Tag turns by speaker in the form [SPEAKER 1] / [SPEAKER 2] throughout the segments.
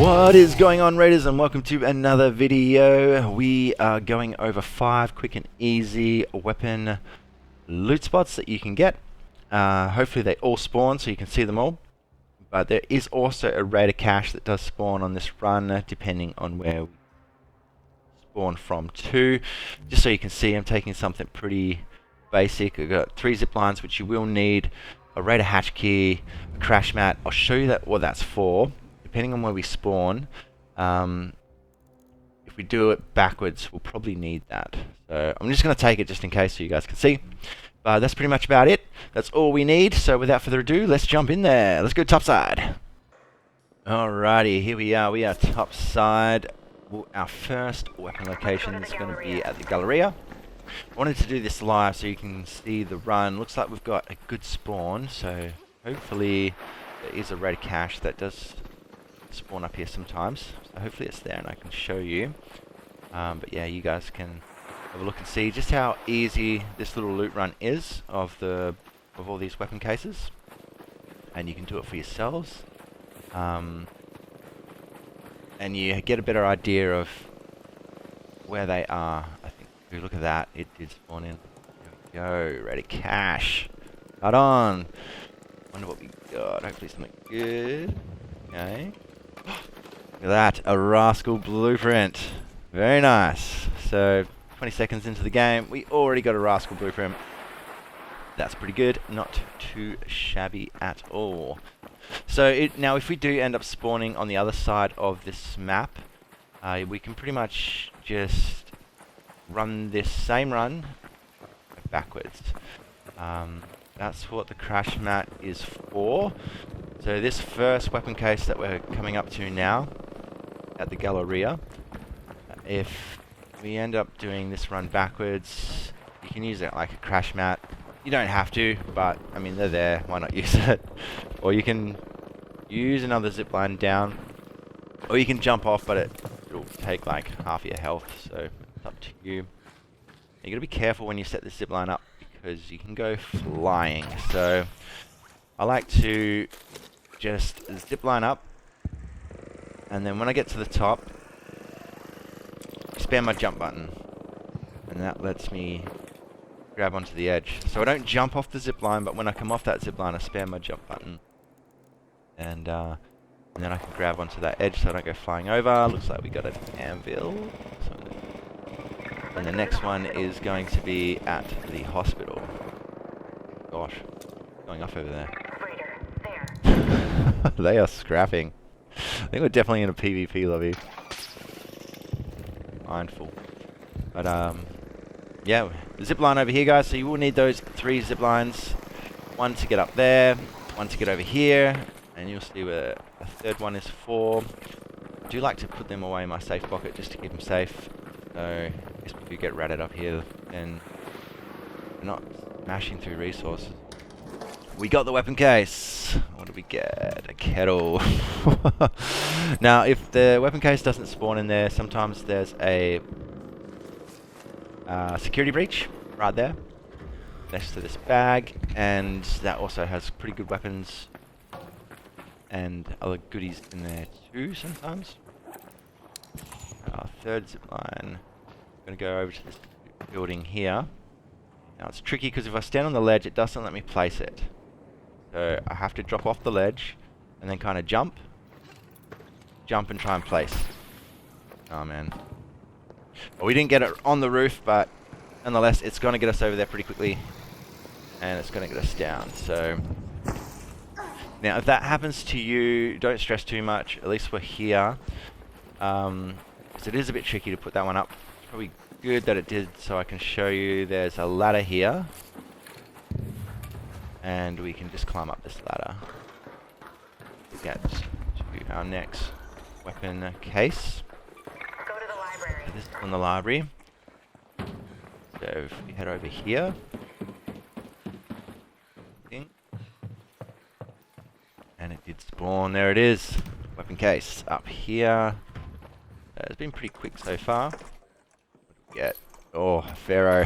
[SPEAKER 1] What is going on, Raiders, and welcome to another video. We are going over 5 quick and easy weapon loot spots that you can get. Hopefully they all spawn so you can see them all. But there is also a rate of cache that does spawn on this run, depending on where we spawn from too. Just so you can see, I'm taking something pretty basic. I've got 3 zip lines, which you will need, a raider hatch key, a crash mat. I'll show you what that's for. Depending on where we spawn, if we do it backwards, we'll probably need that. So I'm just going to take it just in case so you guys can see. But that's pretty much about it. That's all we need. So without further ado, let's jump in there. Let's go topside. Alrighty, here we are. We are topside. Our first weapon location is going to be at the Galleria. I wanted to do this live so you can see the run. Looks like we've got a good spawn. So hopefully there is a red cache that does spawn up here sometimes, so hopefully it's there and I can show you. But yeah, you guys can have a look and see just how easy this little loot run is of all these weapon cases, and you can do it for yourselves, and you get a better idea of where they are. I think if you look at that, it did spawn in. There we go, ready cache. Hold on. Wonder what we got. Hopefully something good. Okay. Look at that, a rascal blueprint. Very nice. So 20 seconds into the game, we already got a rascal blueprint. That's pretty good, not too shabby at all. So now if we do end up spawning on the other side of this map, we can pretty much just run this same run backwards. That's what the crash mat is for. So this first weapon case that we're coming up to now at the Galleria, if we end up doing this run backwards, you can use it like a crash mat. You don't have to, but I mean they're there, why not use it? Or you can use another zip line down, or you can jump off, but it'll take like half your health, so it's up to you. You gotta be careful when you set this zip line up because you can go flying. So I like to just zip line up, and then when I get to the top, spam my jump button, and that lets me grab onto the edge. So I don't jump off the zip line, but when I come off that zip line, I spam my jump button, and then I can grab onto that edge so I don't go flying over. Looks like we got an anvil. And the next one is going to be at the hospital. Gosh, going off over there. They are scrapping. I think we're definitely in a PvP lobby. Mindful. But yeah, zip line over here, guys. So you will need those 3 zip lines. One to get up there, one to get over here, and you'll see where a third one is for. I do like to put them away in my safe pocket just to keep them safe. So if you get ratted up here, then we're not smashing through resources. We got the weapon case. What do we get? A kettle. Now, if the weapon case doesn't spawn in there, sometimes there's a security breach right there next to this bag, and that also has pretty good weapons and other goodies in there too sometimes. Our third zip line. I'm going to go over to this building here. Now it's tricky because if I stand on the ledge, it doesn't let me place it. So I have to drop off the ledge and then kind of jump and try and place. Oh man. Well, we didn't get it on the roof, but nonetheless, it's going to get us over there pretty quickly, and it's going to get us down. So now if that happens to you, don't stress too much. At least we're here. Because it is a bit tricky to put that one up. It's probably good that it did, so I can show you. There's a ladder here, and we can just climb up this ladder to get to our next weapon case.
[SPEAKER 2] Go to the library.
[SPEAKER 1] So this is from the library. So if we head over here, and it did spawn. There it is, weapon case up here. It's been pretty quick so far. What do we get? Oh, Pharaoh.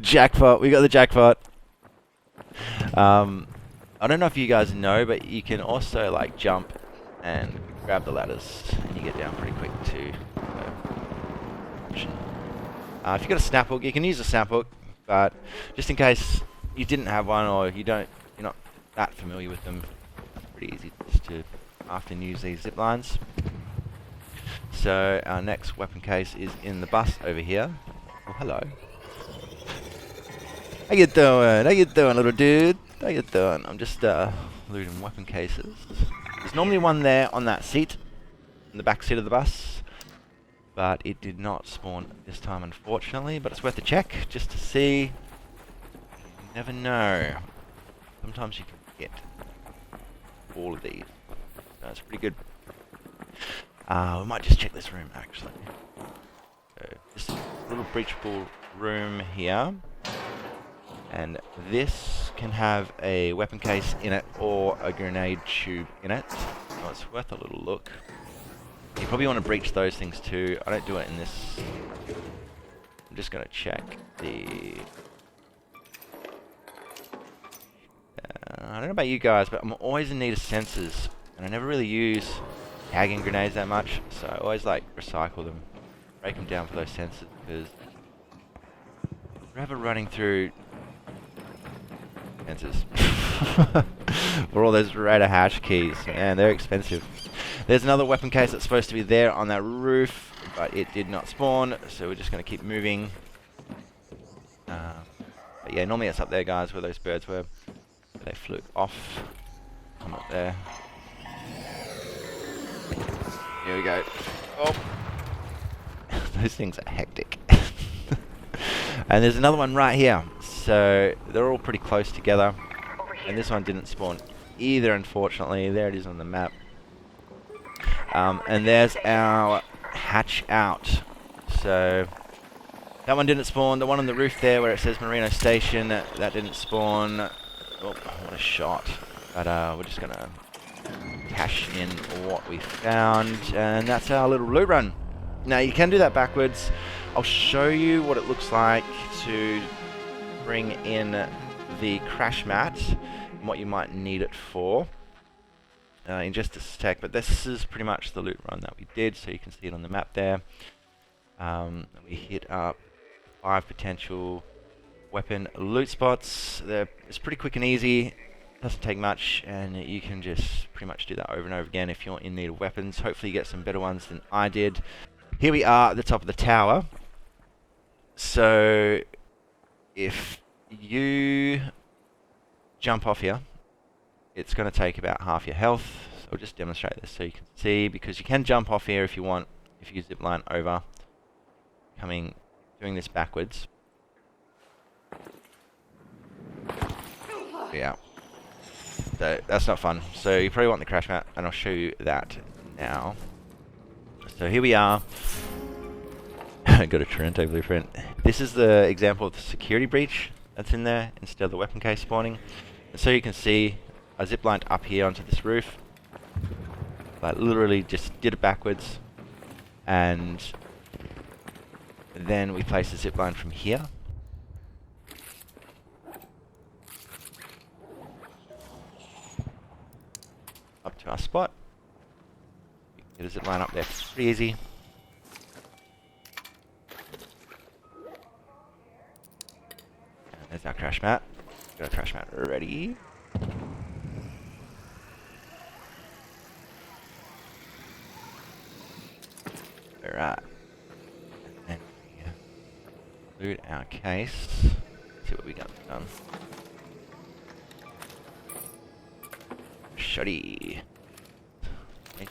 [SPEAKER 1] Jackpot. We got the jackpot. I don't know if you guys know, but you can also like jump and grab the ladders, and you get down pretty quick too. So, if you've got a snap hook, you can use a snap hook, but just in case you didn't have one or you're not that familiar with them, it's pretty easy just to often use these zip lines. So our next weapon case is in the bus over here. Oh, hello. How you doing? How you doing, little dude? How you doing? I'm just looting weapon cases. There's normally one there on that seat, in the back seat of the bus, but it did not spawn this time, unfortunately. But it's worth a check just to see. You never know. Sometimes you can get all of these. So it's pretty good. We might just check this room actually. So this little breachable room here. And this can have a weapon case in it or a grenade tube in it. So it's worth a little look. You probably want to breach those things too. I don't do it in this. I'm just going to check the... I don't know about you guys, but I'm always in need of sensors. And I never really use tagging grenades that much. So I always like recycle them. Break them down for those sensors because... we're ever running through... sensors. For all those radar hash keys. Man, they're expensive. There's another weapon case that's supposed to be there on that roof, but it did not spawn, so we're just going to keep moving. But yeah, normally it's up there, guys, where those birds were. They flew off. Come up there. Here we go. Oh! Those things are hectic. And there's another one right here. So they're all pretty close together. And this one didn't spawn either, unfortunately. There it is on the map. And there's our hatch out. So that one didn't spawn. The one on the roof there where it says Marino Station, that didn't spawn. Oh, what a shot. But we're just going to cash in what we found. And that's our little loot run. Now you can do that backwards. I'll show you what it looks like to bring in the crash mat and what you might need it for in just a sec, but this is pretty much the loot run that we did, so you can see it on the map there. We hit up 5 potential weapon loot spots. It's pretty quick and easy, doesn't take much, and you can just pretty much do that over and over again if you're in need of weapons. Hopefully you get some better ones than I did. Here we are at the top of the tower. So if you jump off here, it's going to take about half your health. So I'll just demonstrate this so you can see, because you can jump off here if you want, if you zip line over, doing this backwards. Yeah. So that's not fun. So you probably want the crash mat, and I'll show you that now. So here we are. I got a Toronto blueprint. This is the example of the security breach that's in there instead of the weapon case spawning. And so you can see I ziplined up here onto this roof. But literally just did it backwards. And then we placed the zipline from here. Up to our spot. Get a zipline up there, pretty easy. And there's our crash mat. Got our crash mat ready. Alright. And we loot our case. See what we got done. Shotty. Okay.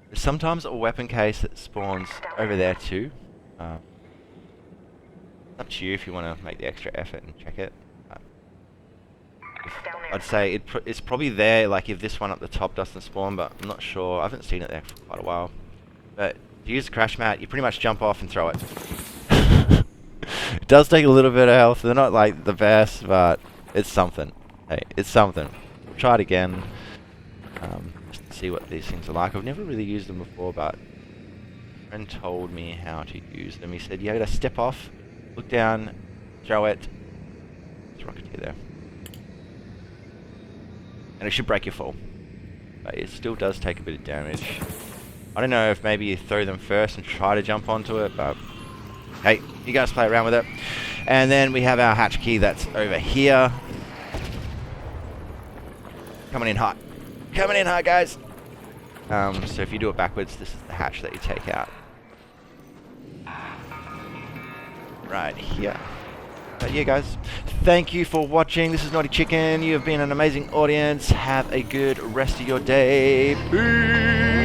[SPEAKER 1] There's sometimes a weapon case that spawns over there too. It's up to you if you want to make the extra effort and check it. I'd say it's probably there, like if this one up the top doesn't spawn, but I'm not sure. I haven't seen it there for quite a while. But if you use the crash mat, you pretty much jump off and throw it. It does take a little bit of health. They're not like the best, but it's something. Hey, it's something. Try it again. Just to see what these things are like. I've never really used them before, but a friend told me how to use them. He said, you gotta step off, look down, throw it. It's rocketeer there. And it should break your fall. But it still does take a bit of damage. I don't know if maybe you throw them first and try to jump onto it, but hey, you guys play around with it. And then we have our hatch key that's over here. Coming in hot. Coming in hot, guys. So if you do it backwards, this is the hatch that you take out. Right here. But yeah, guys, thank you for watching. This is Naughty Chicken. You have been an amazing audience. Have a good rest of your day. Peace.